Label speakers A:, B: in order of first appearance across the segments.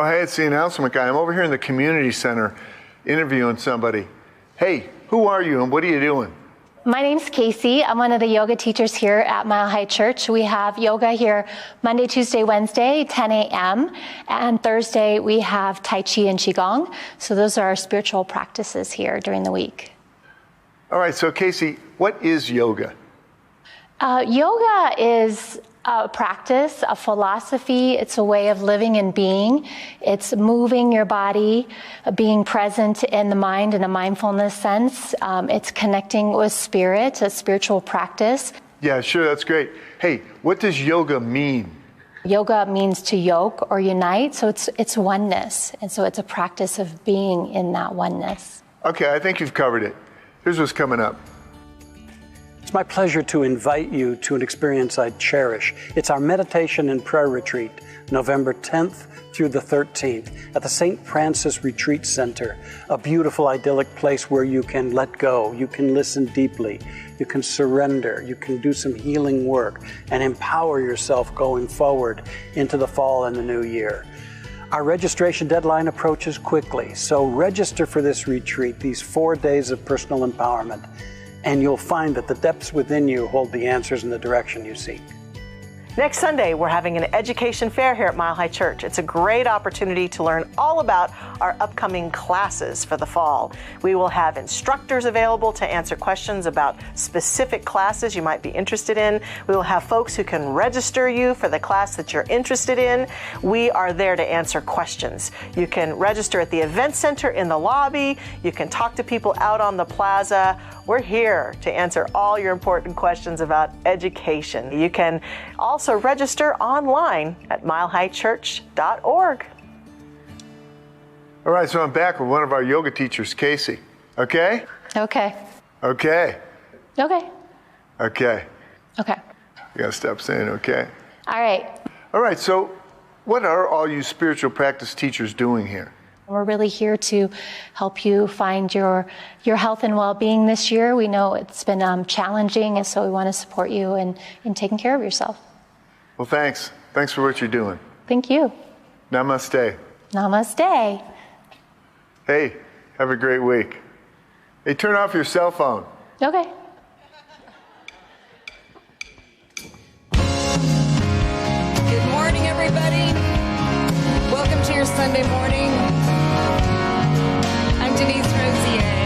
A: Oh, hey, it's the announcement guy. I'm over here in the community center interviewing somebody. Hey, who are you and what are you doing?
B: My name's Casey. I'm one of the yoga teachers here at Mile High Church. We have yoga here Monday, Tuesday, Wednesday, 10 a.m. And Thursday, we have Tai Chi and Qigong. So those are our spiritual practices here during the week.
A: All right, so Casey, what is yoga?
B: Yoga is a practice, a philosophy. It's a way of living and being. It's moving your body, being present in the mind in a mindfulness sense. It's connecting with spirit, a spiritual practice.
A: Yeah, sure, that's great. Hey, what does yoga mean?
B: Yoga means to yoke or unite, so it's oneness. And so it's a practice of being in that oneness.
A: Okay, I think you've covered it. Here's what's coming up.
C: It's my pleasure to invite you to an experience I cherish. It's our meditation and prayer retreat, November 10th through the 13th at the St. Francis Retreat Center, a beautiful, idyllic place where you can let go, you can listen deeply, you can surrender, you can do some healing work and empower yourself going forward into the fall and the new year. Our registration deadline approaches quickly, so register for this retreat, these 4 days of personal empowerment, and you'll find that the depths within you hold the answers in the direction you seek.
D: Next Sunday, we're having an education fair here at Mile High Church. It's a great opportunity to learn all about our upcoming classes for the fall. We will have instructors available to answer questions about specific classes you might be interested in. We will have folks who can register you for the class that you're interested in. We are there to answer questions. You can register at the event center in the lobby. You can talk to people out on the plaza. We're here to answer all your important questions about education. You can also register online at milehighchurch.org.
A: All right, so I'm back with one of our yoga teachers, Casey. Okay?
B: Okay.
A: Okay.
B: Okay.
A: Okay.
B: Okay.
A: You gotta stop saying okay.
B: All right.
A: All right, so what are all you spiritual practice teachers doing here?
B: We're really here to help you find your health and well-being this year. We know it's been challenging, and so we want to support you in taking care of yourself.
A: Well, thanks. Thanks for what you're doing.
B: Thank you.
A: Namaste.
B: Namaste.
A: Hey, have a great week. Hey, turn off your cell phone.
B: Okay.
E: Good morning, everybody. Welcome to your Sunday morning. I'm Denise Rosier.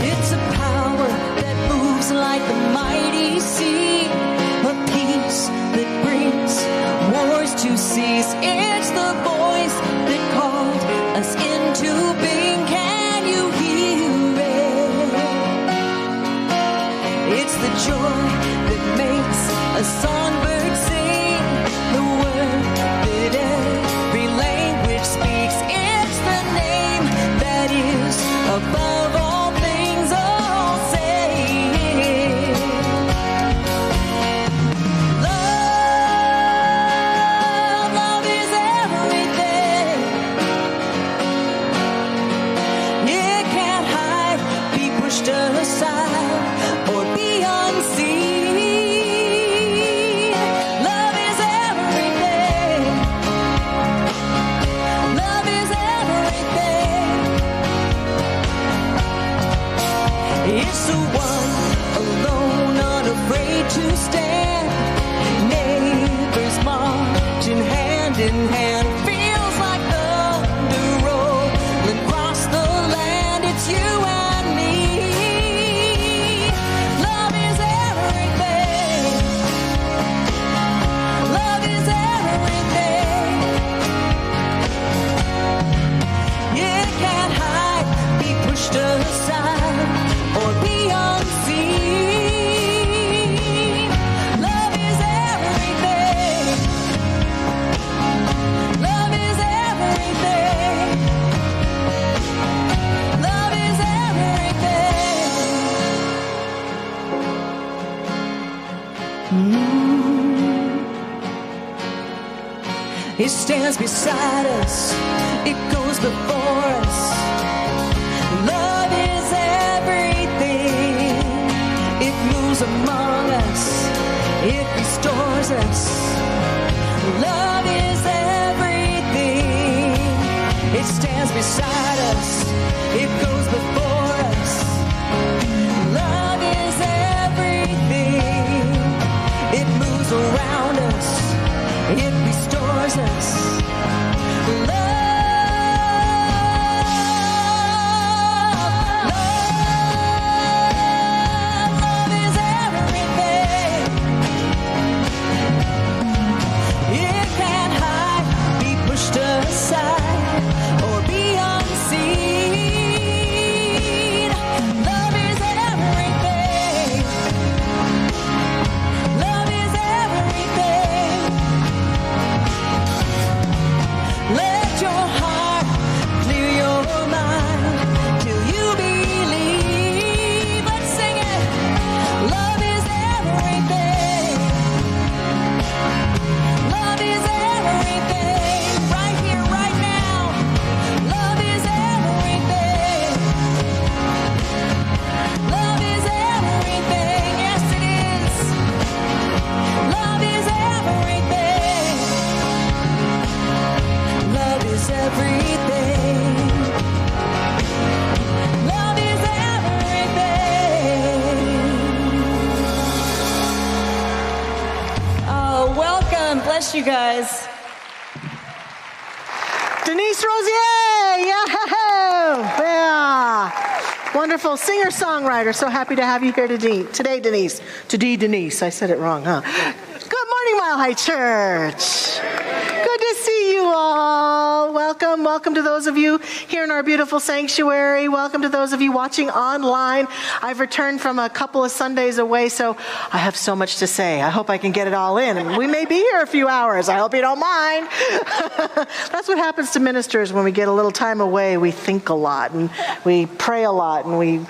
F: It's a power that moves like the mighty sea, a peace that brings wars to cease. It's the voice that called us into being. Can you hear it? It's the joy that makes a songbird sing, the word that every language speaks. It's the name that is above all things. All say love, love is everything. It can't hide, be pushed aside, or be unseen. Love is everything. Love is everything. It's the one alone, unafraid to stand. Neighbors marching hand in hand. Feels like thunder rolling across the land. It's you and me. Love is everything. Love is everything. It can't hide, be pushed aside, or be unseen. Love is everything. Love is everything. Love is everything. It stands beside us, it goes before us. Love is everything. It moves among us. Love is everything. It stands beside us. It goes before us. Love is everything. It moves around us. It restores us. Love is everything. It can't hide, be pushed aside, or be unseen. Love is everything. Love is everything. Let your heart clear your mind till you believe. Let's sing it. Love is everything. Love is everything. Right here, right now. Love is everything. Love is everything. Yes, it is. Love is everything. Love is everything. Love is everything. Oh, welcome. Bless you guys.
D: Denise Rosier, yeah. Wonderful singer-songwriter. So happy to have you here today, Denise. Today, Denise. I said it wrong, huh? Good morning, Mile High Church. Good to see you all. Welcome. Welcome to those of you here in our beautiful sanctuary. Welcome to those of you watching online. I've returned from a couple of Sundays away, so I have so much to say. I hope I can get it all in. And we may be here a few hours. I hope you don't mind. That's what happens to ministers when we get a little time away. We think a lot, and we pray a lot, and we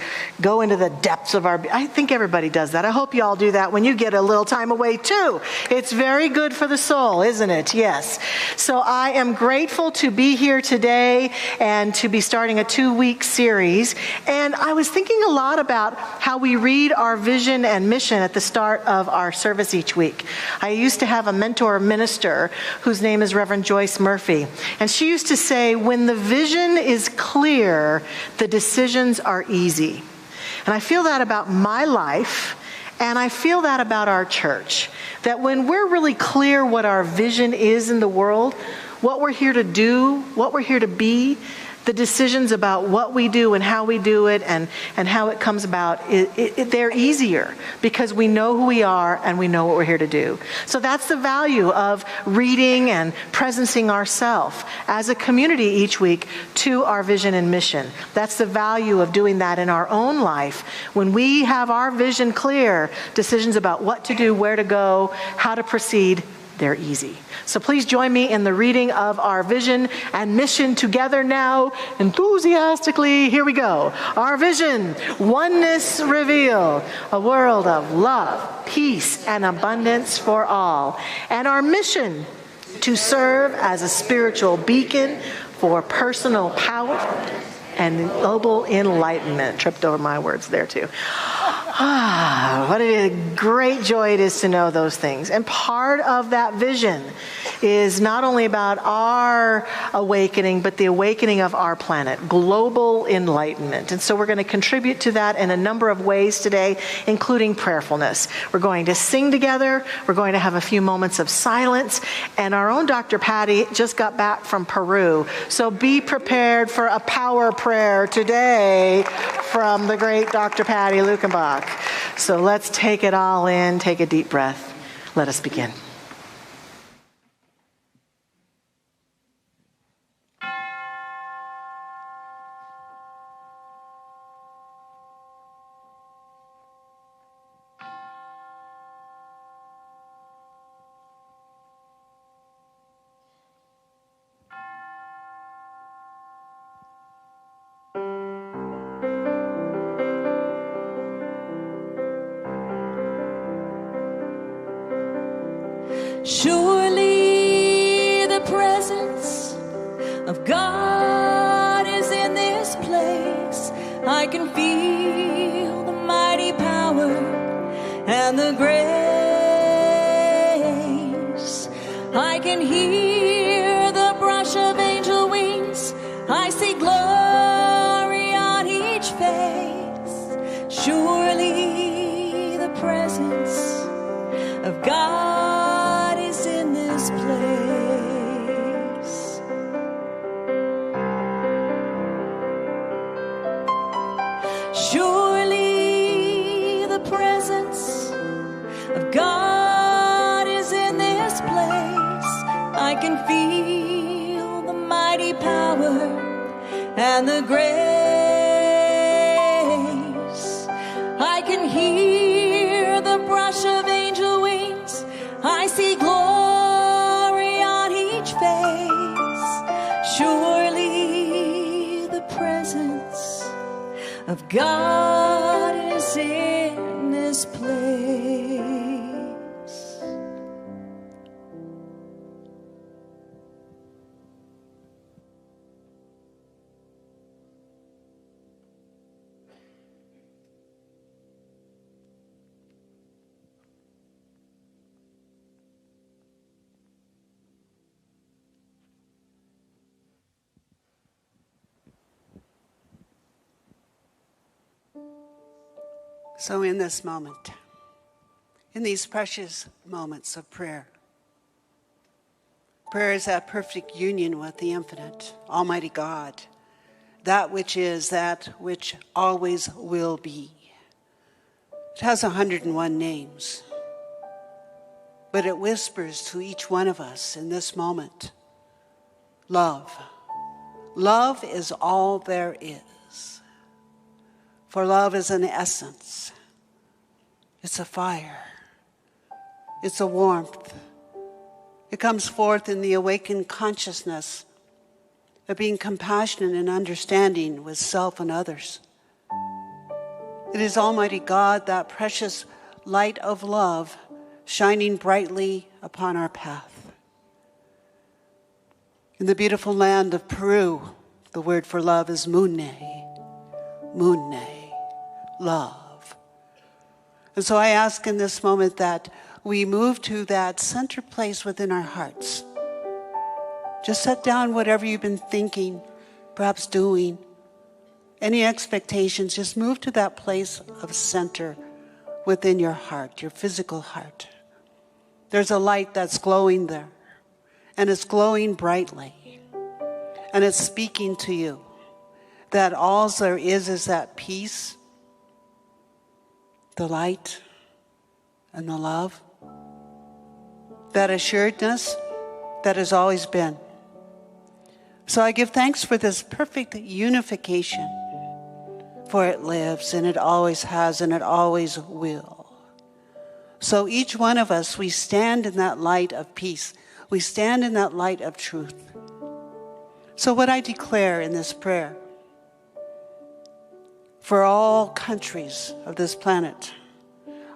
D: go into the depths of our... I think everybody does that. I hope you all do that when you get a little time away, too. It's very good for the soul, isn't it? Yes. So I am grateful to be here today and to be starting a 2-week series. And I was thinking a lot about how we read our vision and mission at the start of our service each week. I used to have a mentor minister whose name is Reverend Joyce Murphy. And she used to say, when the vision is clear, the decisions are easy. And I feel that about my life, and I feel that about our church. That when we're really clear what our vision is in the world, what we're here to do, what we're here to be, the decisions about what we do and how we do it and how it comes about, they're easier because we know who we are and we know what we're here to do. So that's the value of reading and presencing ourselves as a community each week to our vision and mission. That's the value of doing that in our own life. When we have our vision clear, decisions about what to do, where to go, how to proceed, they're easy. So please join me in the reading of our vision and mission together now, enthusiastically. Here we go. Our vision, oneness revealed, a world of love, peace, and abundance for all. And our mission, to serve as a spiritual beacon for personal power and global enlightenment. Tripped over my words there too. What a great joy it is to know those things. And part of that vision is not only about our awakening, but the awakening of our planet, global enlightenment. And so we're going to contribute to that in a number of ways today, including prayerfulness. We're going to sing together. We're going to have a few moments of silence. And our own Dr. Patty just got back from Peru. So be prepared for a power prayer today from the great Dr. Patty Lukenbach. So let's take it all in, take a deep breath. Let us begin.
F: Surely the presence of God is in this place. I can feel the mighty power and the grace. can hear the brush of angel wings. I see glory on each face. Surely the presence of God is in this place. Surely the presence of God is in this place. I can feel the mighty power and the grace. I can hear the brush of angel wings. I see glory on each face. Surely the presence of God is in this place.
G: So in this moment, in these precious moments of prayer, prayer is that perfect union with the infinite, Almighty God, that which is, that which always will be. It has 101 names, but it whispers to each one of us in this moment, love. Love is all there is. For love is an essence. It's a fire. It's a warmth. It comes forth in the awakened consciousness of being compassionate and understanding with self and others. It is Almighty God, that precious light of love, shining brightly upon our path. In the beautiful land of Peru, the word for love is mune. Mune. Love. And so I ask in this moment that we move to that center place within our hearts. Just set down whatever you've been thinking, perhaps doing, any expectations. Just move to that place of center within your heart, your physical heart. There's a light that's glowing there, and it's glowing brightly, and it's speaking to you that all there is that peace, the light, and the love, that assuredness that has always been. So I give thanks for this perfect unification, for it lives, and it always has, and it always will. So each one of us, we stand in that light of peace. We stand in that light of truth. So what I declare in this prayer, for all countries of this planet,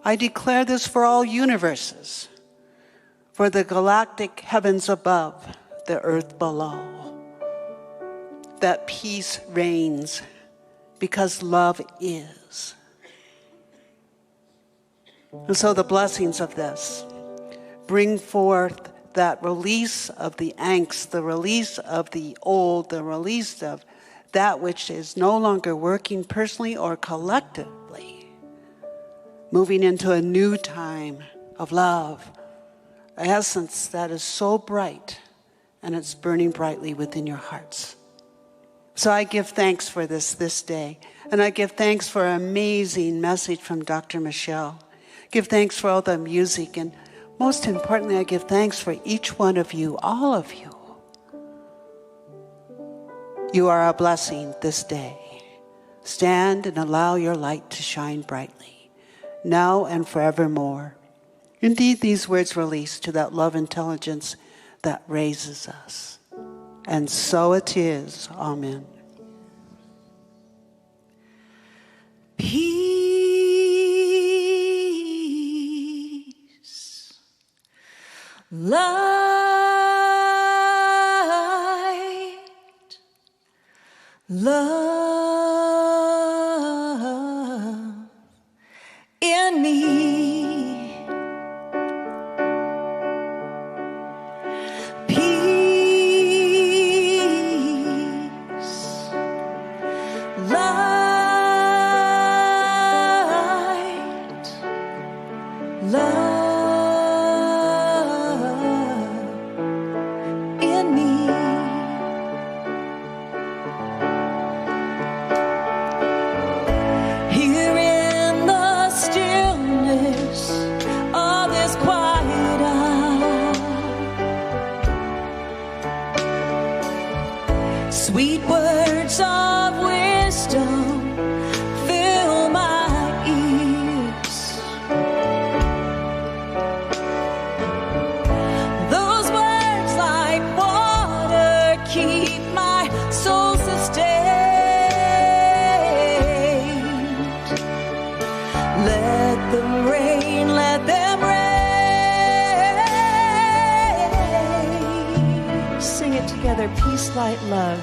G: I declare this for all universes, for the galactic heavens above, the earth below, that peace reigns because love is. And so the blessings of this bring forth that release of the angst, the release of the old, the release of that which is no longer working personally or collectively, moving into a new time of love, an essence that is so bright, and it's burning brightly within your hearts. So I give thanks for this day, and I give thanks for an amazing message from Dr. Michelle. Give thanks for all the music, and most importantly, I give thanks for each one of you, all of you. You are a blessing this day. Stand and allow your light to shine brightly, now and forevermore. Indeed, these words release to that love intelligence that raises us. And so it is. Amen.
F: Peace, light, love in me. love in me. Here in the stillness of this quiet hour, sweet words of wisdom fill my ears. Those words like water keep my soul sustained. Let them rain, let them rain. Sing it together, peace, light, love.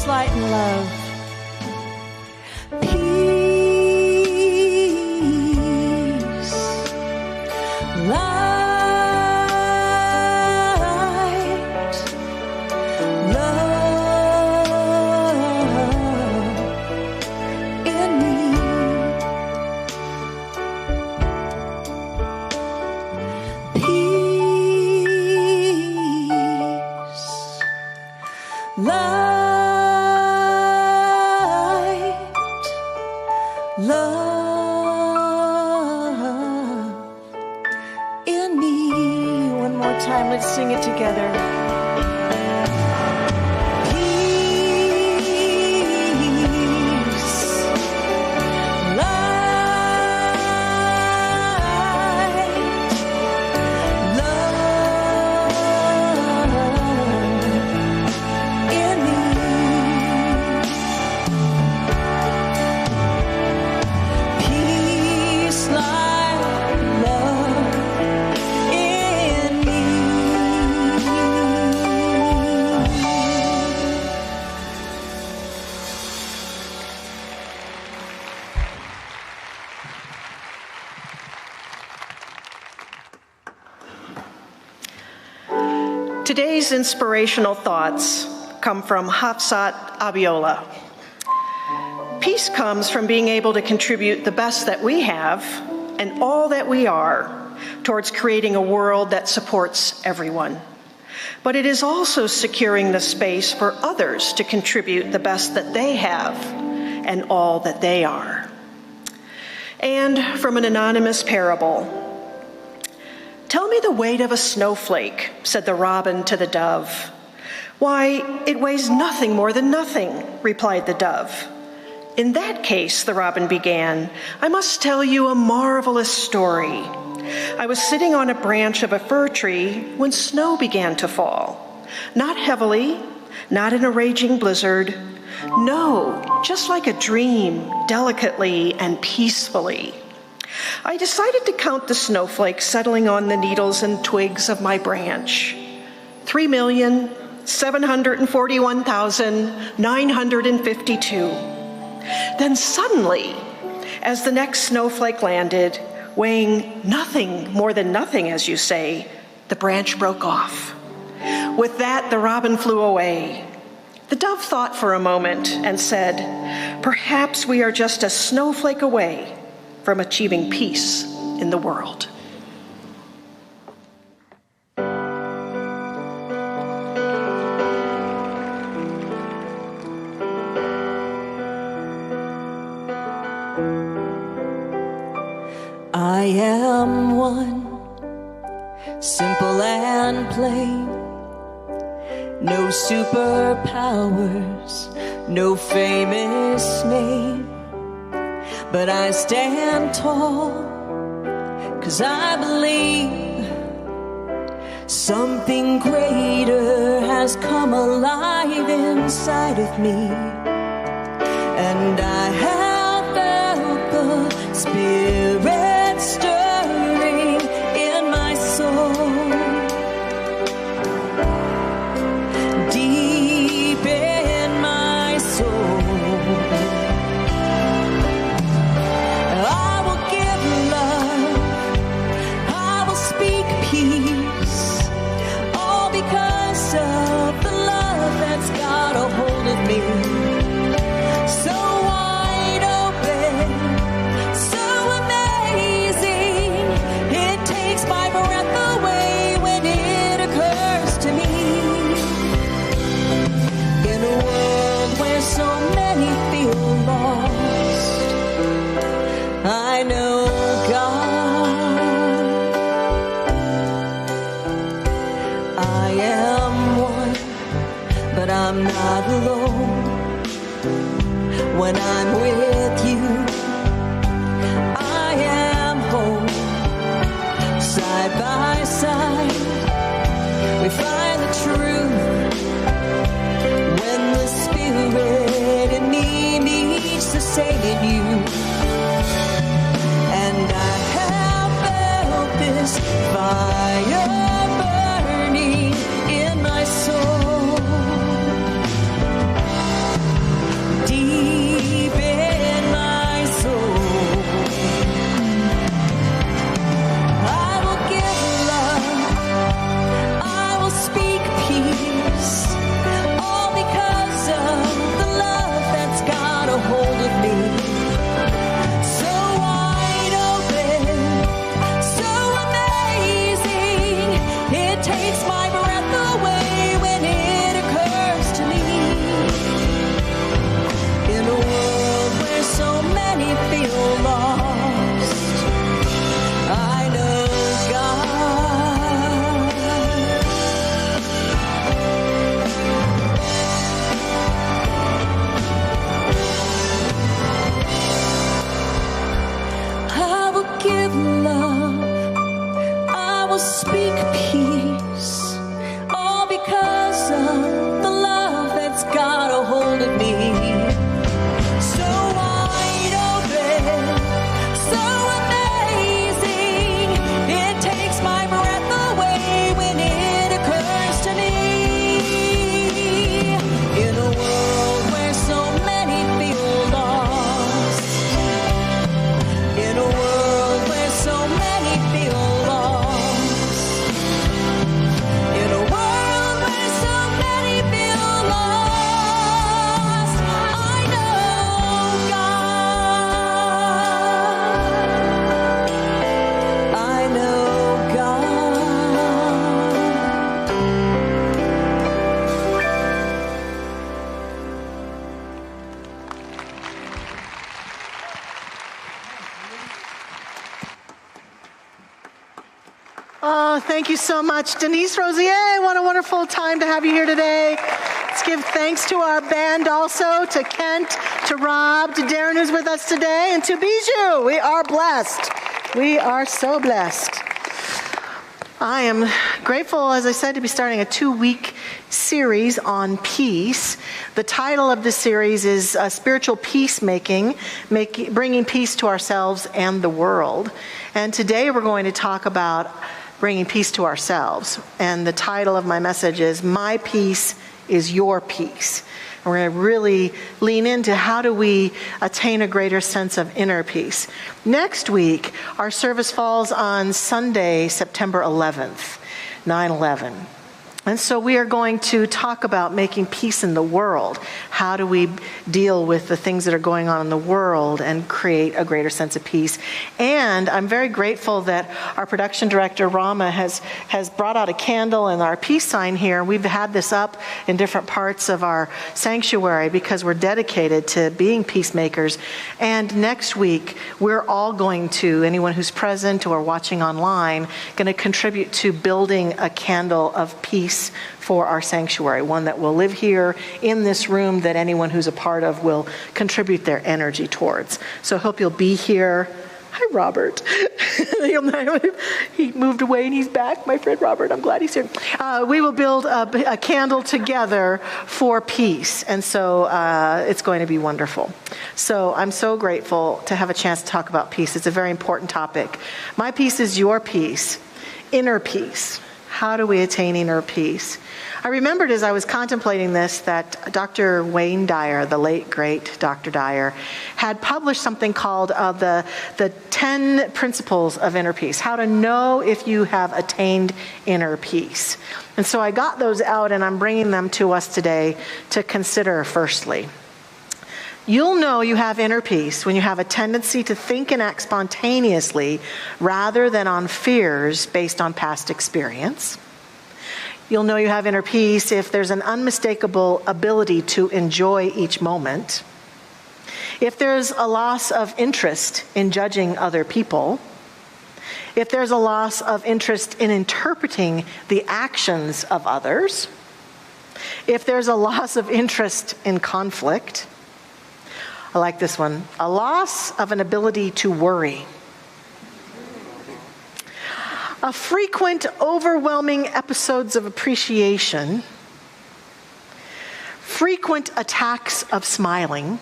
F: Light and love. Peace, light, love in me. Peace, love. Love in me. One more time, let's sing it together. Peace, light, love in me.
D: Today's inspirational thoughts come from Hafsat Abiola. Peace comes from being able to contribute the best that we have and all that we are towards creating a world that supports everyone. But it is also securing the space for others to contribute the best that they have and all that they are. And from an anonymous parable, "Tell me the weight of a snowflake," said the robin to the dove. "Why, it weighs nothing more than nothing," replied the dove. "In that case," the robin began, "I must tell you a marvelous story. I was sitting on a branch of a fir tree when snow began to fall. Not heavily, not in a raging blizzard. No, just like a dream, delicately and peacefully. I decided to count the snowflakes settling on the needles and twigs of my branch. 3,741,952. Then suddenly, as the next snowflake landed, weighing nothing more than nothing, as you say, the branch broke off. With that, the robin flew away. The dove thought for a moment and said, perhaps we are just a snowflake away from achieving peace in the world."
F: I am one, simple and plain. No superpowers, no famous name. But I stand tall, 'cause I believe something greater has come alive inside of me. And I have felt the Spirit stirring in my soul, deep in my soul. I will give love, I will speak peace, all because of the love that's got a hold of me. So wide open, so amazing, it takes my breath away when it occurs to me. In a world where so many feel lost, I know God. I am one, but I'm not alone. When I'm with you, I am home. Side by side, we find the truth. When the Spirit in me meets the same in you. And I have felt this fire burning in my soul, deep in my soul. I will give love, I will speak peace, all because of the love that's got a hold of me. So wide open, so amazing, it takes my breath away when it occurs to me. In a world where so many feel lost, I know God. I will give love, I will speak peace, all because of the love that's got a hold of me. So wide open, so amazing, it takes my breath away when it occurs to me. In a world where so many feel lost, in a world where so many feel lost, in a world where so many feel lost, I know God. I know God.
D: Oh, thank you so much, Denise Rosier. What a wonderful time to have you here today. Let's give thanks to our band also, to Kent, to Rob, to Darren who's with us today, and to Bijou. We are blessed. We are so blessed. I am grateful, as I said, to be starting a 2-week series on peace. The title of this series is Spiritual Peacemaking, bringing peace to ourselves and the world. And today we're going to talk about bringing peace to ourselves. And the title of my message is My Peace is Your Peace. And we're going to really lean into how do we attain a greater sense of inner peace. Next week, our service falls on Sunday, September 11th, 9/11. And so we are going to talk about making peace in the world. How do we deal with the things that are going on in the world and create a greater sense of peace? And I'm very grateful that our production director, Rama, has brought out a candle and our peace sign here. We've had this up in different parts of our sanctuary because we're dedicated to being peacemakers. And next week, we're all going to, anyone who's present or watching online, going to contribute to building a candle of peace for our sanctuary, one that will live here in this room that anyone who's a part of will contribute their energy towards. So I hope you'll be here. Hi, Robert. He moved away and he's back. My friend Robert, I'm glad he's here. We will build a candle together for peace. And so it's going to be wonderful. So I'm so grateful to have a chance to talk about peace. It's a very important topic. My peace is your peace, inner peace. How do we attain inner peace? I remembered as I was contemplating this that Dr. Wayne Dyer, the late, great Dr. Dyer, had published something called the 10 Principles of Inner Peace, how to know if you have attained inner peace. And so I got those out and I'm bringing them to us today to consider firstly. You'll know you have inner peace when you have a tendency to think and act spontaneously rather than on fears based on past experience. You'll know you have inner peace if there's an unmistakable ability to enjoy each moment. If there's a loss of interest in judging other people. If there's a loss of interest in interpreting the actions of others. If there's a loss of interest in conflict. I like this one. A loss of an ability to worry. A frequent, overwhelming episodes of appreciation. Frequent attacks of smiling.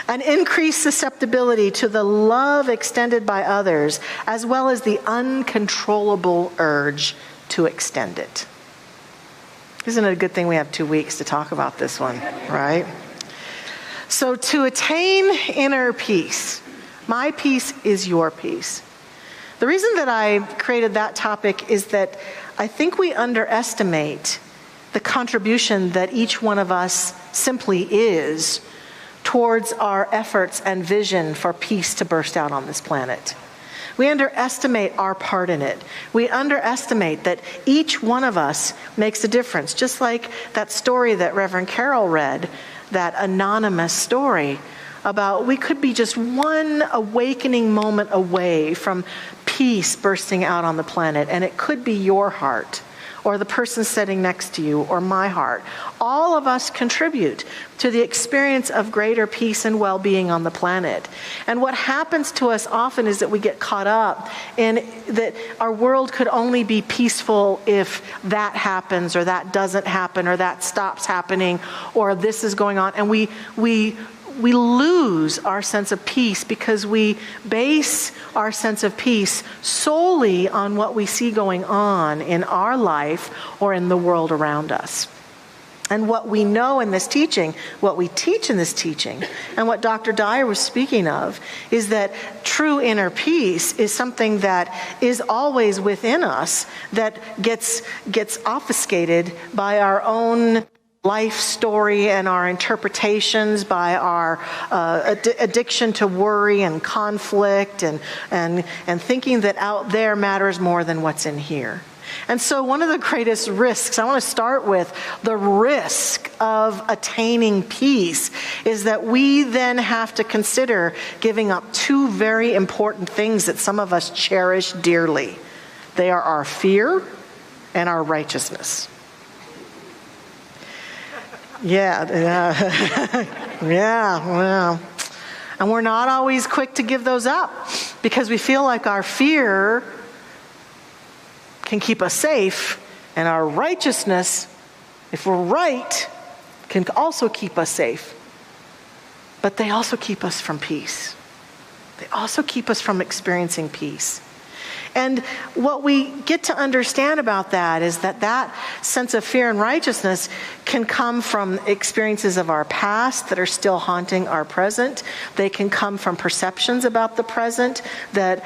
D: An increased susceptibility to the love extended by others, as well as the uncontrollable urge to extend it. Isn't it a good thing we have 2 weeks to talk about this one, right? So to attain inner peace, my peace is your peace. The reason that I created that topic is that I think we underestimate the contribution that each one of us simply is towards our efforts and vision for peace to burst out on this planet. We underestimate our part in it. We underestimate that each one of us makes a difference. Just like that story that Reverend Carol read, that anonymous story about we could be just one awakening moment away from peace bursting out on the planet, and it could be your heart or the person sitting next to you or my heart. All of us contribute to the experience of greater peace and well-being on the planet. And what happens to us often is that we get caught up in that our world could only be peaceful if that happens or that doesn't happen or that stops happening or this is going on. And we lose our sense of peace because we base our sense of peace solely on what we see going on in our life or in the world around us. And what we know in this teaching, what we teach in this teaching, and what Dr. Dyer was speaking of, is that true inner peace is something that is always within us that gets obfuscated by our own life story and our interpretations, by our addiction to worry and conflict and thinking that out there matters more than what's in here. And so one of the greatest risks, I want to start with the risk of attaining peace, is that we then have to consider giving up two very important things that some of us cherish dearly. They are our fear and our righteousness. Yeah, well. And we're not always quick to give those up because we feel like our fear can keep us safe, and our righteousness, if we're right, can also keep us safe. But they also keep us from peace. They also keep us from experiencing peace. And what we get to understand about that is that sense of fear and righteousness can come from experiences of our past that are still haunting our present. They can come from perceptions about the present that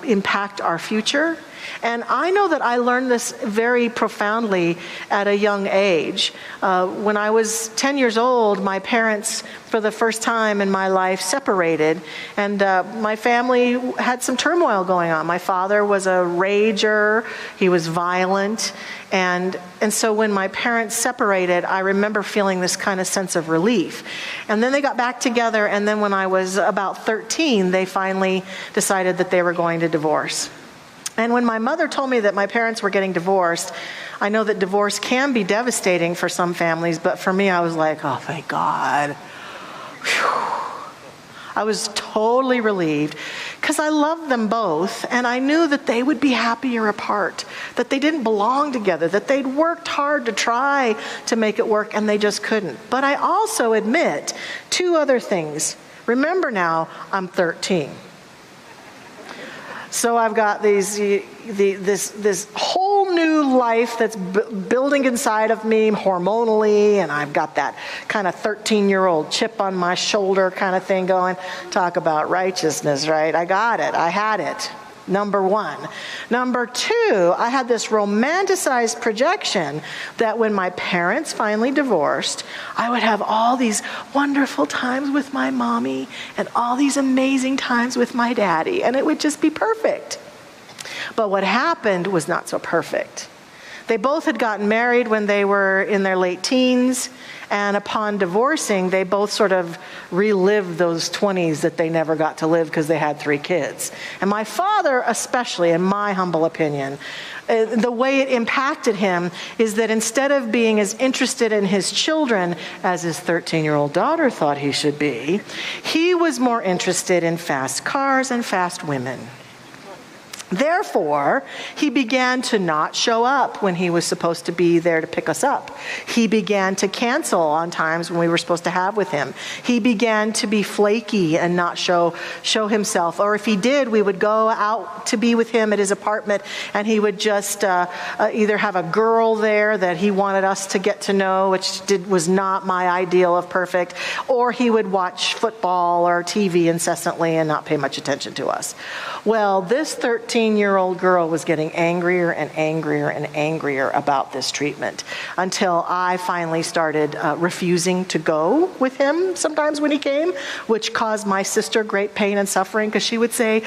D: impact our future. And I know that I learned this very profoundly at a young age. When I was 10 years old, my parents, for the first time in my life, separated. And my family had some turmoil going on. My father was a rager. He was violent. And so when my parents separated, I remember feeling this kind of sense of relief. And then they got back together, and then when I was about 13, they finally decided that they were going to divorce. And when my mother told me that my parents were getting divorced, I know that divorce can be devastating for some families, but for me, I was like, oh, thank God. Whew. I was totally relieved because I loved them both, and I knew that they would be happier apart, that they didn't belong together, that they'd worked hard to try to make it work, and they just couldn't. But I also admit two other things. Remember now, I'm 13. So I've got this whole new life that's building inside of me hormonally, and I've got that kind of 13-year-old chip on my shoulder kind of thing going. Talk about righteousness, right? I got it. I had it. Number one. Number two, I had this romanticized projection that when my parents finally divorced, I would have all these wonderful times with my mommy and all these amazing times with my daddy, and it would just be perfect. But what happened was not so perfect. They both had gotten married when they were in their late teens, and upon divorcing, they both sort of relived those 20s that they never got to live because they had 3 kids. And my father, especially, in my humble opinion, the way it impacted him is that instead of being as interested in his children as his 13-year-old daughter thought he should be, he was more interested in fast cars and fast women. Therefore, he began to not show up when he was supposed to be there to pick us up. He began to cancel on times when we were supposed to have with him. He began to be flaky and not show himself. Or if he did, we would go out to be with him at his apartment, and he would just either have a girl there that he wanted us to get to know, which was not my ideal of perfect, or he would watch football or TV incessantly and not pay much attention to us. Well, this 13-year-old girl was getting angrier and angrier and angrier about this treatment until I finally started refusing to go with him sometimes when he came, which caused my sister great pain and suffering because she would say,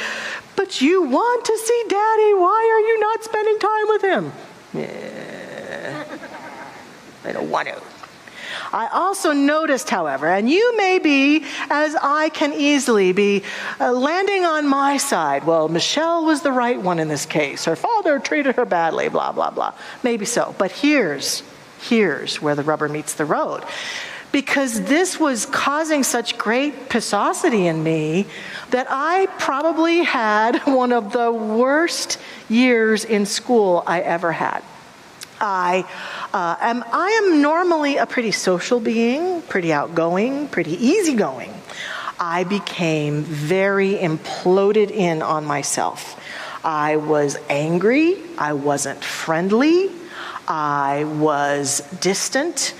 D: "But you want to see Daddy, why are you not spending time with him?" Yeah, I don't want to. I also noticed, however, and you may be, as I can easily be, landing on my side. Well, Michelle was the right one in this case. Her father treated her badly, blah, blah, blah. Maybe so. But here's where the rubber meets the road. Because this was causing such great pisosity in me that I probably had one of the worst years in school I ever had. I am normally a pretty social being, pretty outgoing, pretty easygoing. I became very imploded in on myself. I was angry. I wasn't friendly. I was distant.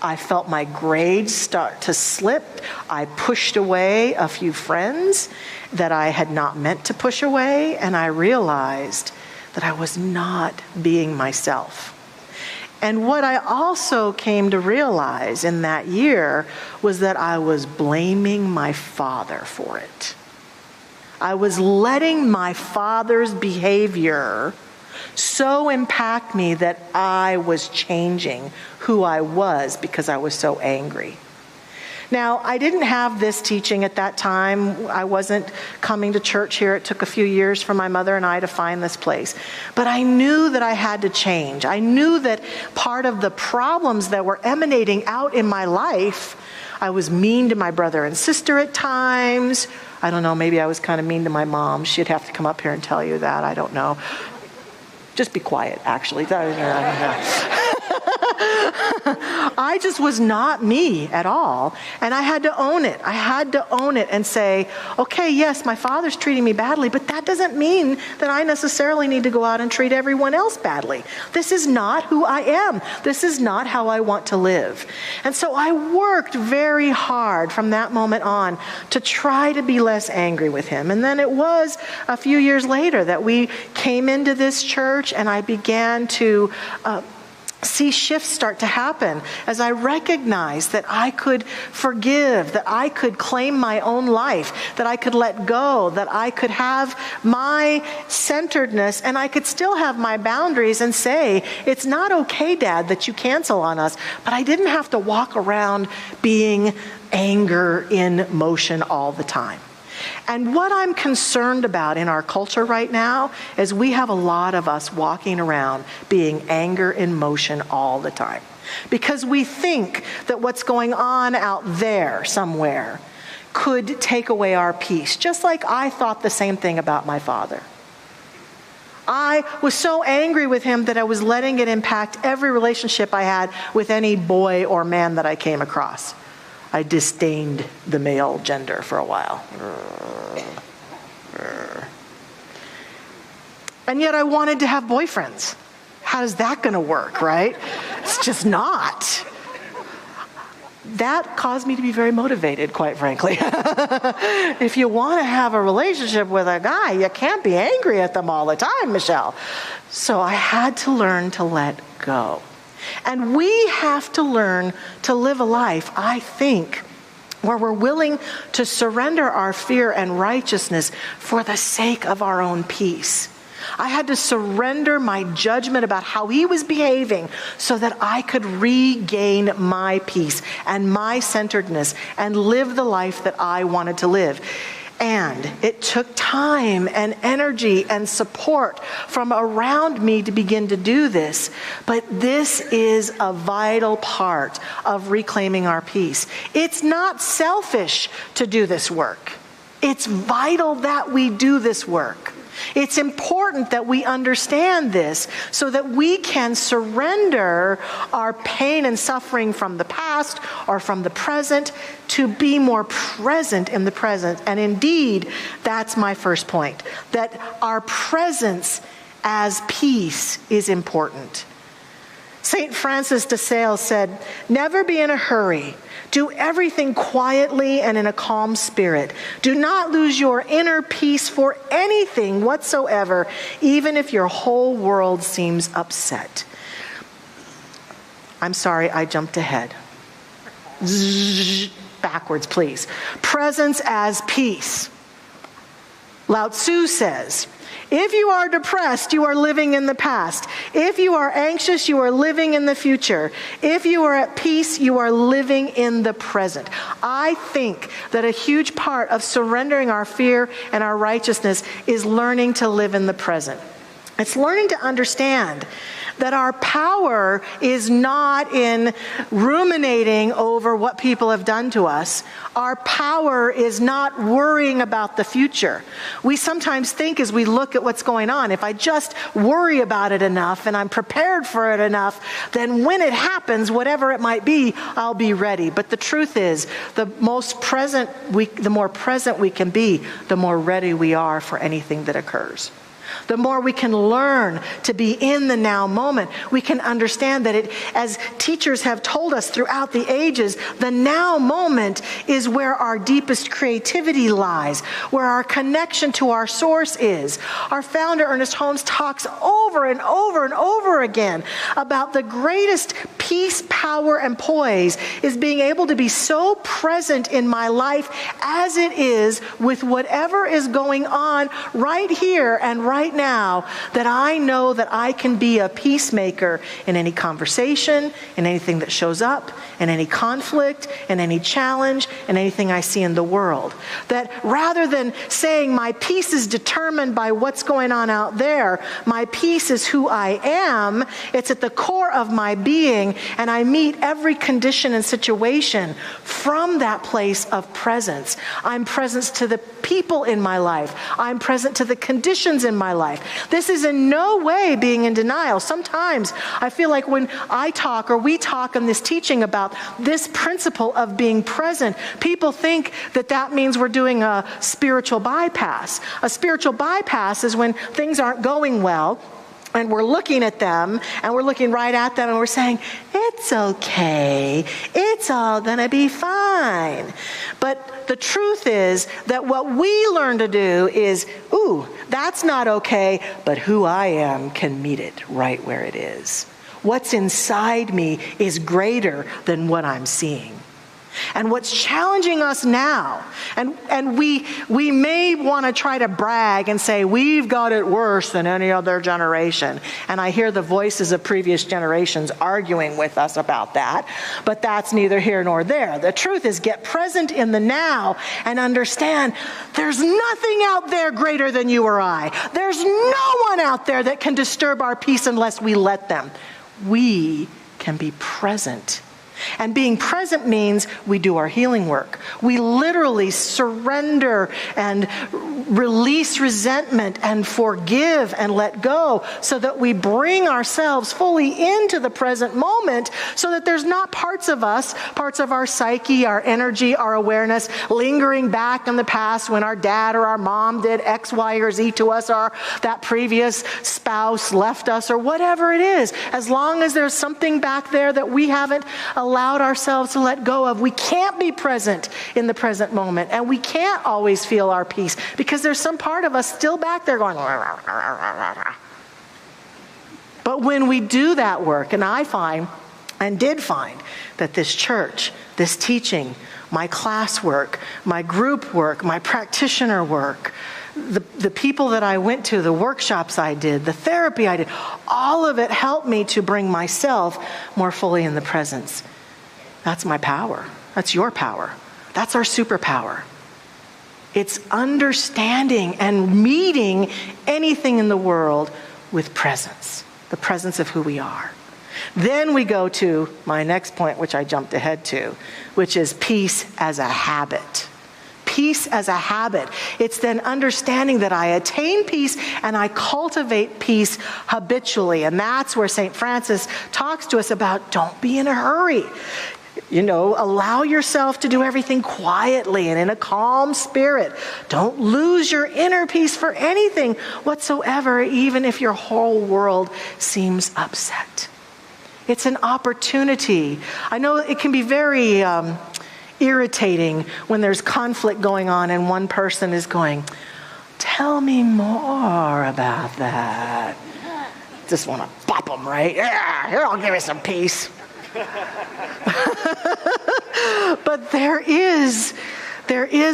D: I felt my grades start to slip. I pushed away a few friends that I had not meant to push away, and I realized that I was not being myself. And what I also came to realize in that year was that I was blaming my father for it. I was letting my father's behavior so impact me that I was changing who I was because I was so angry. Now, I didn't have this teaching at that time. I wasn't coming to church here. It took a few years for my mother and I to find this place. But I knew that I had to change. I knew that part of the problems that were emanating out in my life, I was mean to my brother and sister at times. I don't know, maybe I was kind of mean to my mom. She'd have to come up here and tell you that. I don't know. Just be quiet, actually. I just was not me at all. And I had to own it. I had to own it and say, okay, yes, my father's treating me badly, but that doesn't mean that I necessarily need to go out and treat everyone else badly. This is not who I am. This is not how I want to live. And so I worked very hard from that moment on to try to be less angry with him. And then it was a few years later that we came into this church, and I began to see shifts start to happen as I recognized that I could forgive, that I could claim my own life, that I could let go, that I could have my centeredness, and I could still have my boundaries and say, it's not okay, Dad, that you cancel on us. But I didn't have to walk around being anger in motion all the time. And what I'm concerned about in our culture right now is we have a lot of us walking around being anger in motion all the time. Because we think that what's going on out there somewhere could take away our peace. Just like I thought the same thing about my father. I was so angry with him that I was letting it impact every relationship I had with any boy or man that I came across. I disdained the male gender for a while. And yet I wanted to have boyfriends. How is that going to work, right? It's just not. That caused me to be very motivated, quite frankly. If you want to have a relationship with a guy, you can't be angry at them all the time, Michelle. So I had to learn to let go. And we have to learn to live a life, I think, where we're willing to surrender our fear and righteousness for the sake of our own peace. I had to surrender my judgment about how he was behaving so that I could regain my peace and my centeredness and live the life that I wanted to live. And it took time and energy and support from around me to begin to do this. But this is a vital part of reclaiming our peace. It's not selfish to do this work. It's vital that we do this work. It's important that we understand this so that we can surrender our pain and suffering from the past or from the present to be more present in the present. And indeed, that's my first point, that our presence as peace is important. St. Francis de Sales said, "Never be in a hurry. Do everything quietly and in a calm spirit. Do not lose your inner peace for anything whatsoever, even if your whole world seems upset." I'm sorry, I jumped ahead. Backwards, please. Presence as peace. Lao Tzu says, if you are depressed, you are living in the past. If you are anxious, you are living in the future. If you are at peace, you are living in the present. I think that a huge part of surrendering our fear and our righteousness is learning to live in the present. It's learning to understand that our power is not in ruminating over what people have done to us. Our power is not worrying about the future. We sometimes think as we look at what's going on, if I just worry about it enough and I'm prepared for it enough, then when it happens, whatever it might be, I'll be ready. But the truth is, the more present we can be, the more ready we are for anything that occurs. The more we can learn to be in the now moment, we can understand that it, as teachers have told us throughout the ages, the now moment is where our deepest creativity lies, where our connection to our source is. Our founder, Ernest Holmes, talks over and over and over again about the greatest peace, power, and poise is being able to be so present in my life as it is with whatever is going on right here and right now, that I know that I can be a peacemaker in any conversation, in anything that shows up, in any conflict, in any challenge, in anything I see in the world. That rather than saying my peace is determined by what's going on out there, my peace is who I am, it's at the core of my being, and I meet every condition and situation from that place of presence. I'm present to the people in my life. I'm present to the conditions in my life. This is in no way being in denial. Sometimes I feel like when I talk or we talk in this teaching about this principle of being present, people think that that means we're doing a spiritual bypass. A spiritual bypass is when things aren't going well, and we're looking at them, and we're looking right at them, and we're saying, it's okay. It's all going to be fine. But the truth is that what we learn to do is, ooh, that's not okay, but who I am can meet it right where it is. What's inside me is greater than what I'm seeing. And what's challenging us now, and we may want to try to brag and say, we've got it worse than any other generation. And I hear the voices of previous generations arguing with us about that, but that's neither here nor there. The truth is, get present in the now and understand there's nothing out there greater than you or I. There's no one out there that can disturb our peace unless we let them. We can be present. And being present means we do our healing work. We literally surrender and release resentment and forgive and let go so that we bring ourselves fully into the present moment so that there's not parts of us, parts of our psyche, our energy, our awareness lingering back in the past when our dad or our mom did X, Y, or Z to us, or that previous spouse left us, or whatever it is. As long as there's something back there that we haven't allowed ourselves to let go of, we can't be present in the present moment, and we can't always feel our peace because there's some part of us still back there going, rah, rah, rah, rah. But when we do that work, and I find and did find that this church, this teaching, my class work, my group work, my practitioner work, the people that I went to, the workshops I did, the therapy I did, all of it helped me to bring myself more fully in the presence. That's my power. That's your power. That's our superpower. It's understanding and meeting anything in the world with presence, the presence of who we are. Then we go to my next point, which I jumped ahead to, which is peace as a habit. Peace as a habit. It's then understanding that I attain peace and I cultivate peace habitually. And that's where St. Francis talks to us about don't be in a hurry. You know, allow yourself to do everything quietly and in a calm spirit. Don't lose your inner peace for anything whatsoever, even if your whole world seems upset. It's an opportunity. I know it can be very irritating when there's conflict going on and one person is going, tell me more about that. Just want to bop them, right? Yeah, here, I'll give you some peace. But there is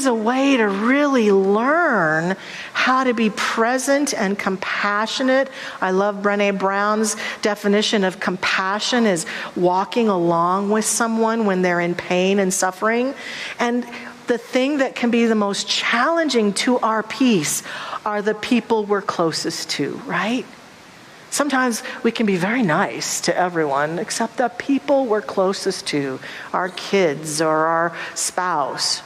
D: a way to really learn how to be present and compassionate. I love Brené Brown's definition of compassion is walking along with someone when they're in pain and suffering. And the thing that can be the most challenging to our peace are the people we're closest to, right? Sometimes we can be very nice to everyone except the people we're closest to, our kids or our spouse.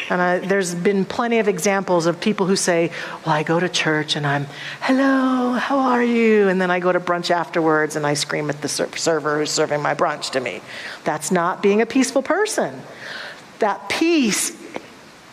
D: And there's been plenty of examples of people who say, well, I go to church and I'm, hello, how are you? And then I go to brunch afterwards and I scream at the server who's serving my brunch to me. That's not being a peaceful person. That peace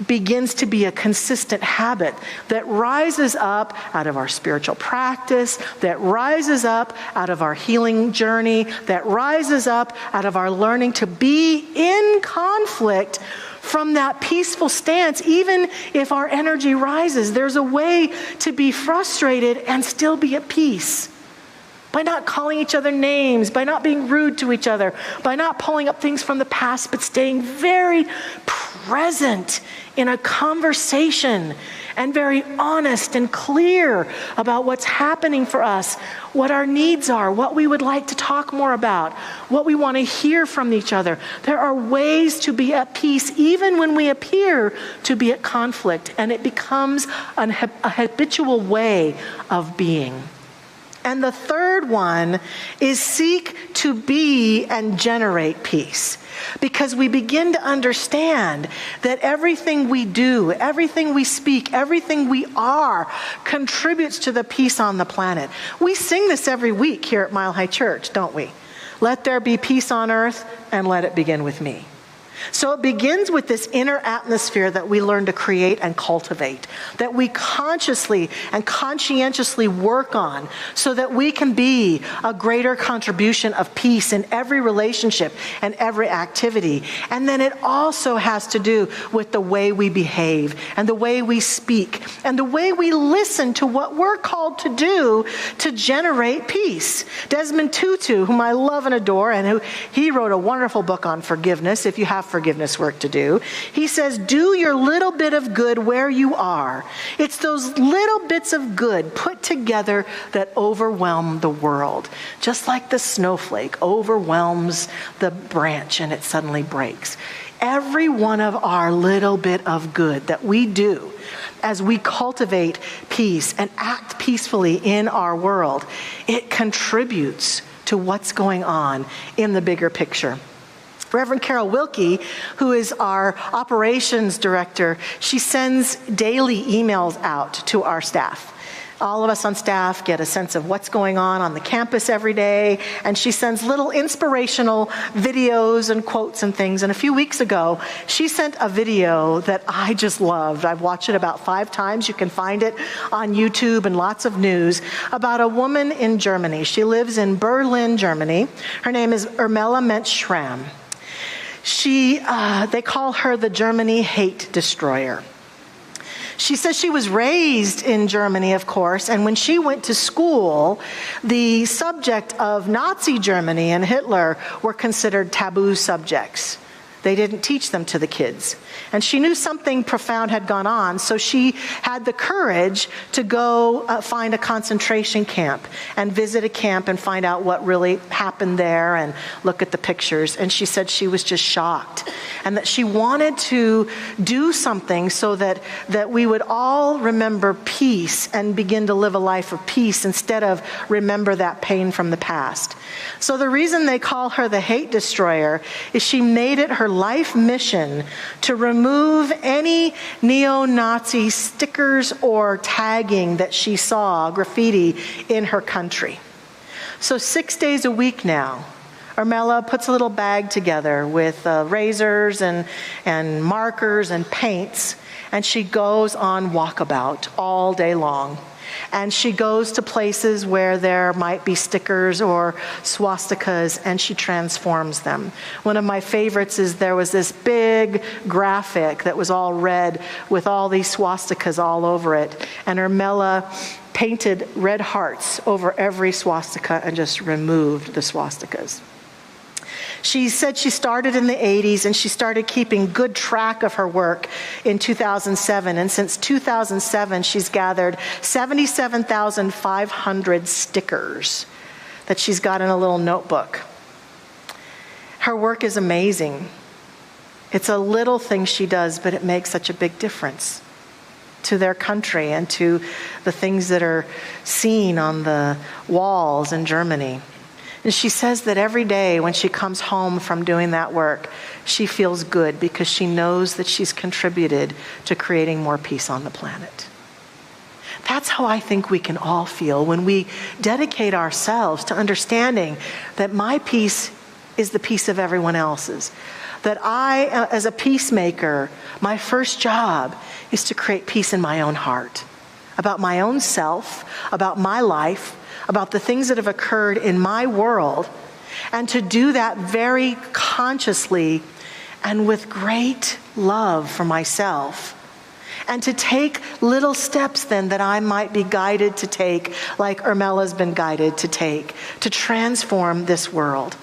D: begins to be a consistent habit that rises up out of our spiritual practice, that rises up out of our healing journey, that rises up out of our learning to be in conflict from that peaceful stance. Even if our energy rises, there's a way to be frustrated and still be at peace. By not calling each other names, by not being rude to each other, by not pulling up things from the past, but staying very present in a conversation and very honest and clear about what's happening for us, what our needs are, what we would like to talk more about, what we want to hear from each other. There are ways to be at peace even when we appear to be at conflict, and it becomes a habitual way of being. And the third one is seek to be and generate peace. Because we begin to understand that everything we do, everything we speak, everything we are contributes to the peace on the planet. We sing this every week here at Mile High Church, don't we? Let there be peace on earth, and let it begin with me. So it begins with this inner atmosphere that we learn to create and cultivate, that we consciously and conscientiously work on so that we can be a greater contribution of peace in every relationship and every activity. And then it also has to do with the way we behave and the way we speak and the way we listen to what we're called to do to generate peace. Desmond Tutu, whom I love and adore, and he wrote a wonderful book on forgiveness, if you have forgiveness work to do. He says, do your little bit of good where you are. It's those little bits of good put together that overwhelm the world. Just like the snowflake overwhelms the branch and it suddenly breaks. Every one of our little bit of good that we do as we cultivate peace and act peacefully in our world, it contributes to what's going on in the bigger picture. Reverend Carol Wilkie, who is our operations director, she sends daily emails out to our staff. All of us on staff get a sense of what's going on the campus every day, and she sends little inspirational videos and quotes and things. And a few weeks ago, she sent a video that I just loved. I've watched it about 5 times. You can find it on YouTube and lots of news about a woman in Germany. She lives in Berlin, Germany. Her name is Irmela Mentz-Schramm. They call her the Germany hate destroyer. She says she was raised in Germany, of course, and when she went to school, the subject of Nazi Germany and Hitler were considered taboo subjects. They didn't teach them to the kids. And she knew something profound had gone on, so she had the courage to go find a concentration camp and visit a camp and find out what really happened there and look at the pictures. And she said she was just shocked and that she wanted to do something so that we would all remember peace and begin to live a life of peace instead of remember that pain from the past. So the reason they call her the hate destroyer is she made it her life mission to remove any neo-Nazi stickers or tagging that she saw, graffiti, in her country. So 6 days a week now, Irmela puts a little bag together with razors and markers and paints, and she goes on walkabout all day long. And she goes to places where there might be stickers or swastikas, and she transforms them. One of my favorites is there was this big graphic that was all red with all these swastikas all over it. And Irmela painted red hearts over every swastika and just removed the swastikas. She said she started in the 80s and she started keeping good track of her work in 2007. And since 2007, she's gathered 77,500 stickers that she's got in a little notebook. Her work is amazing. It's a little thing she does, but it makes such a big difference to their country and to the things that are seen on the walls in Germany. And she says that every day when she comes home from doing that work, she feels good because she knows that she's contributed to creating more peace on the planet. That's how I think we can all feel when we dedicate ourselves to understanding that my peace is the peace of everyone else's. That I, as a peacemaker, my first job is to create peace in my own heart, about my own self, about my life, about the things that have occurred in my world, and to do that very consciously and with great love for myself. And to take little steps then that I might be guided to take, like Irmela's been guided to take, to transform this world.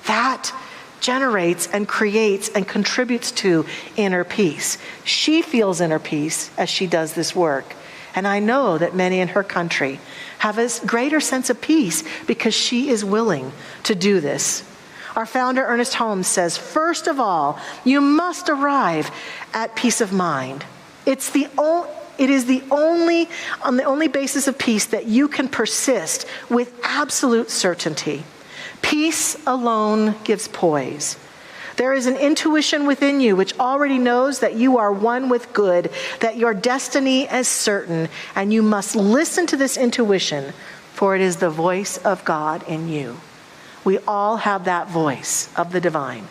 D: That generates and creates and contributes to inner peace. She feels inner peace as she does this work. And I know that many in her country have a greater sense of peace because she is willing to do this. Our founder, Ernest Holmes, says, first of all, you must arrive at peace of mind. It's the It is on the only basis of peace that you can persist with absolute certainty. Peace alone gives poise. There is an intuition within you which already knows that you are one with good, that your destiny is certain, and you must listen to this intuition, for it is the voice of God in you. We all have that voice of the divine,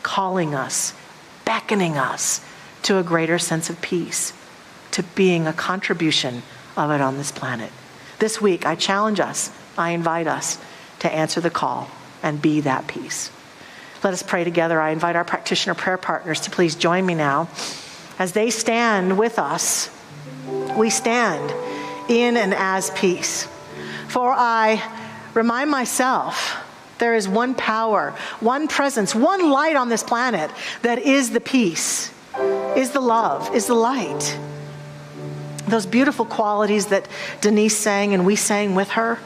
D: calling us, beckoning us to a greater sense of peace, to being a contribution of it on this planet. This week, I challenge us, I invite us to answer the call and be that peace. Let us pray together. I invite our practitioner prayer partners to please join me now. As they stand with us, we stand in and as peace. For I remind myself there is one power, one presence, one light on this planet that is the peace, is the love, is the light. Those beautiful qualities that Denise sang and we sang with her,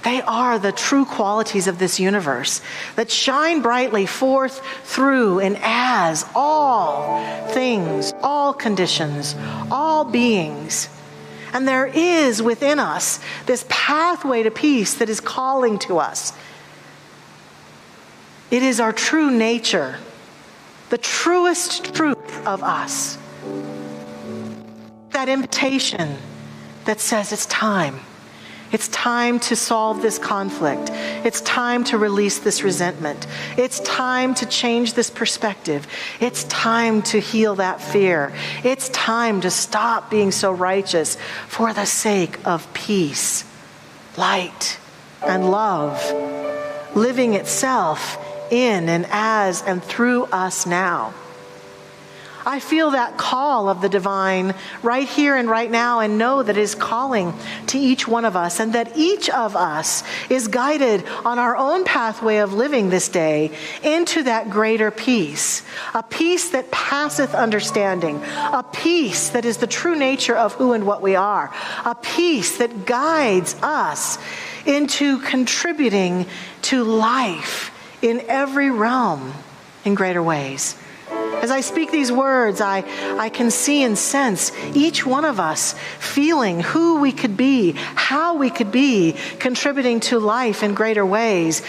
D: they are the true qualities of this universe that shine brightly forth through and as all things, all conditions, all beings. And there is within us this pathway to peace that is calling to us. It is our true nature, the truest truth of us. That invitation that says it's time. It's time to solve this conflict. It's time to release this resentment. It's time to change this perspective. It's time to heal that fear. It's time to stop being so righteous for the sake of peace, light, and love, living itself in and as and through us now. I feel that call of the divine right here and right now, and know that it is calling to each one of us, and that each of us is guided on our own pathway of living this day into that greater peace, a peace that passeth understanding, a peace that is the true nature of who and what we are, a peace that guides us into contributing to life in every realm in greater ways. As I speak these words, I can see and sense each one of us feeling who we could be, how we could be contributing to life in greater ways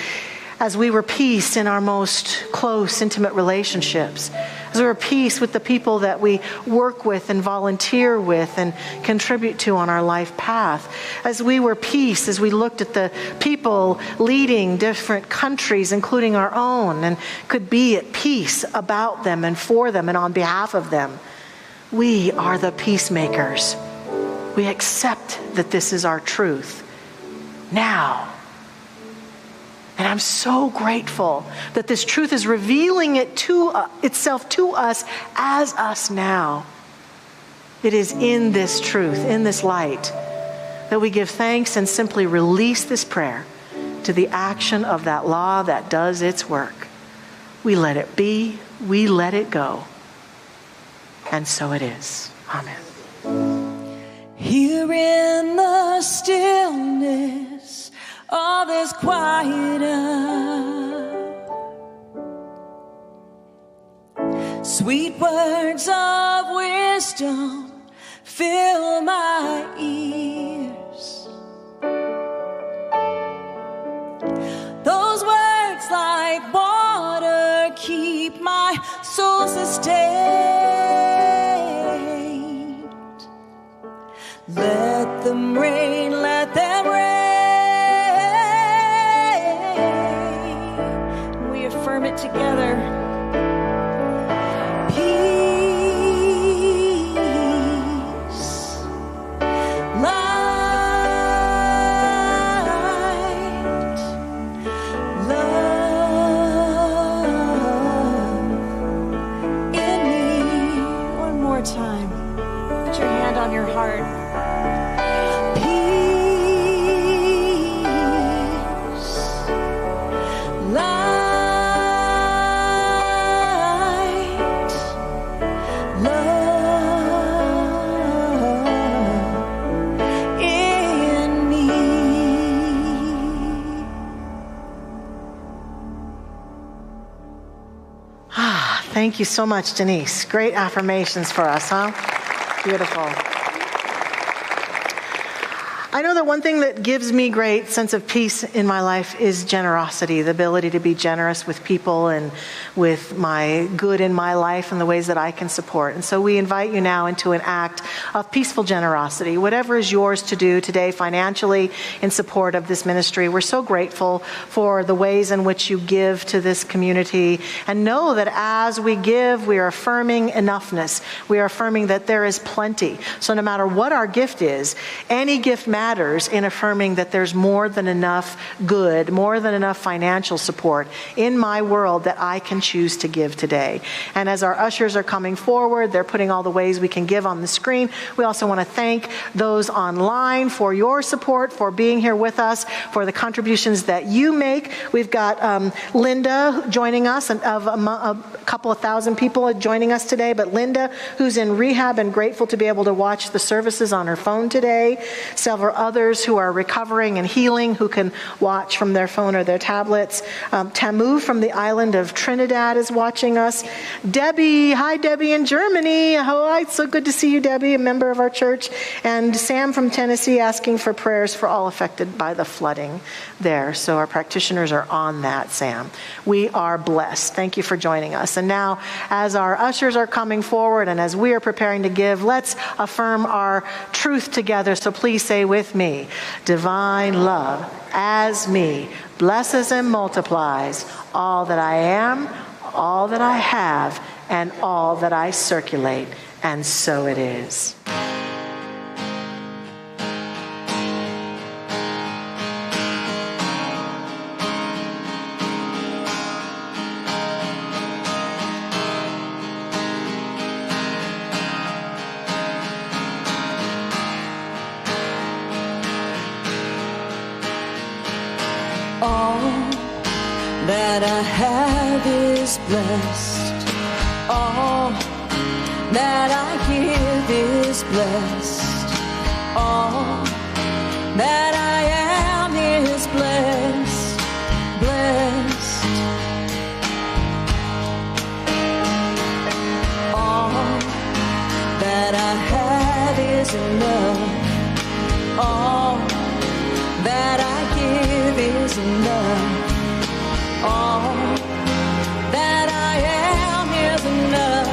D: as we were peace in our most close, intimate relationships, as we were peace with the people that we work with and volunteer with and contribute to on our life path, as we were peace as we looked at the people leading different countries, including our own, and could be at peace about them and for them and on behalf of them. We are the peacemakers. We accept that this is our truth now. And I'm so grateful that this truth is revealing itself to us as us now. It is in this truth, in this light, that we give thanks and simply release this prayer to the action of that law that does its work. We let it be, we let it go. And so it is. Amen.
F: Here in the stillness, all is quiet up. Sweet words of wisdom fill my ears. Those words like water keep my soul sustained. Let them rain, let them rain. We affirm it together. Peace, light, love in me. One more time. Put your hand on your heart.
D: Thank you so much, Denise. Great affirmations for us, huh? Beautiful. I know that one thing that gives me great sense of peace in my life is generosity, the ability to be generous with people and with my good in my life and the ways that I can support. And so we invite you now into an act of peaceful generosity. Whatever is yours to do today financially in support of this ministry, we're so grateful for the ways in which you give to this community. And know that as we give, we are affirming enoughness. We are affirming that there is plenty. So no matter what our gift is, any gift matters in affirming that there's more than enough good, more than enough financial support in my world that I can choose to give today. And as our ushers are coming forward, they're putting all the ways we can give on the screen. We also want to thank those online for your support, for being here with us, for the contributions that you make. We've got Linda joining us, and of a couple of thousand people joining us today, but Linda, who's in rehab and grateful to be able to watch the services on her phone today. Several others who are recovering and healing who can watch from their phone or their tablets. Tamu from the island of Trinidad is watching us. Debbie, hi Debbie in Germany. Oh, it's so good to see you, Debbie, a member of our church. And Sam from Tennessee asking for prayers for all affected by the flooding there. So our practitioners are on that, Sam. We are blessed. Thank you for joining us. And now, as our ushers are coming forward and as we are preparing to give, let's affirm our truth together. So please say with me, divine love as me blesses and multiplies all that I am, all that I have, and all that I circulate. And so it is.
F: That I have is blessed. All that I give is blessed. All that I am is blessed. Blessed. All that I have is enough. All that I give is enough. All that I am is enough.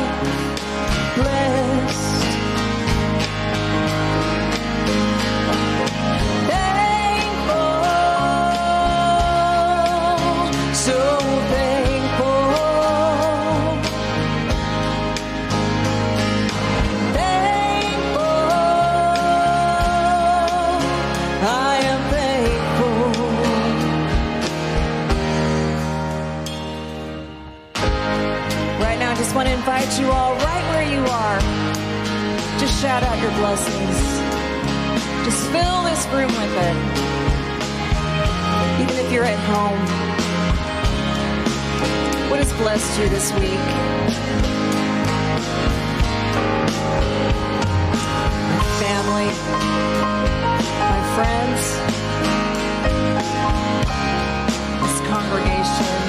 F: Blessed. Thankful. So thankful. Thankful. I am thankful. I just want to invite you all right where you are. Just shout out your blessings. Just fill this room with it. Even if you're at home. What has blessed you this week? My family, my friends, this congregation.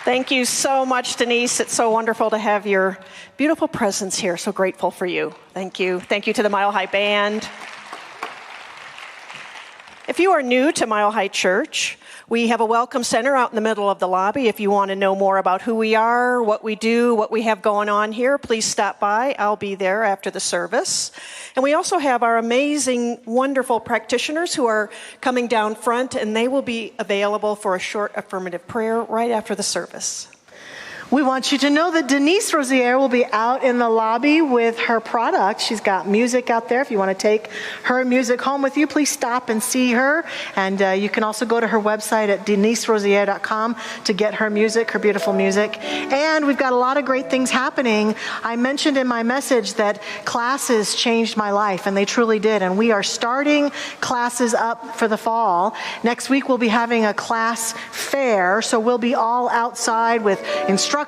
D: Thank you so much, Denise. It's so wonderful to have your beautiful presence here. So grateful for you. Thank you. Thank you to the Mile High Band. If you are new to Mile High Church, we have a welcome center out in the middle of the lobby. If you want to know more about who we are, what we do, what we have going on here, please stop by. I'll be there after the service. And we also have our amazing, wonderful practitioners who are coming down front, and they will be available for a short affirmative prayer right after the service.
H: We want you to know that Denise Rosier will be out in the lobby with her product. She's got music out there. If you want to take her music home with you, please stop and see her. And you can also go to her website at deniserosier.com to get her music, her beautiful music. And we've got a lot of great things happening. I mentioned in my message that classes changed my life, and they truly did. And we are starting classes up for the fall. Next week, we'll be having a class fair, so we'll be all outside with instructors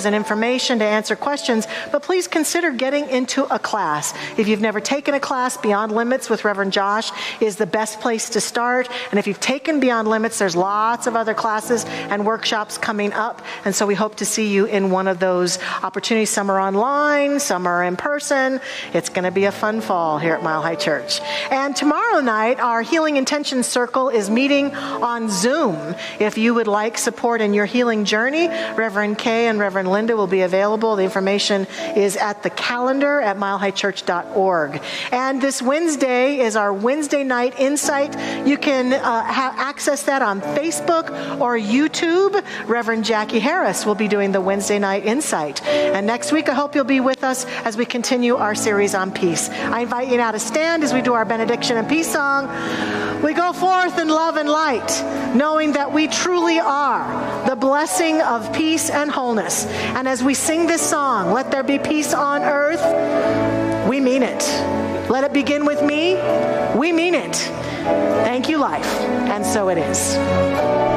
H: and information to answer questions, but please consider getting into a class. If you've never taken a class, Beyond Limits with Reverend Josh is the best place to start. And if you've taken Beyond Limits, there's lots of other classes and workshops coming up. And so we hope to see you in one of those opportunities. Some are online, some are in person. It's going to be a fun fall here at Mile High Church. And tomorrow night, our Healing Intentions Circle is meeting on Zoom. If you would like support in your healing journey, Reverend Kay and Reverend Linda will be available. The information is at the calendar at milehighchurch.org. And this Wednesday is our Wednesday night insight. You can access that on Facebook or YouTube. Reverend Jackie Harris will be doing the Wednesday night insight. And next week, I hope you'll be with us as we continue our series on peace. I invite you now to stand as we do our benediction and peace song. We go forth in love and light, knowing that we truly are the blessing of peace and wholeness. And as we sing this song, let there be peace on earth, we mean it. Let it begin with me, we mean it. Thank you, life. And so it is.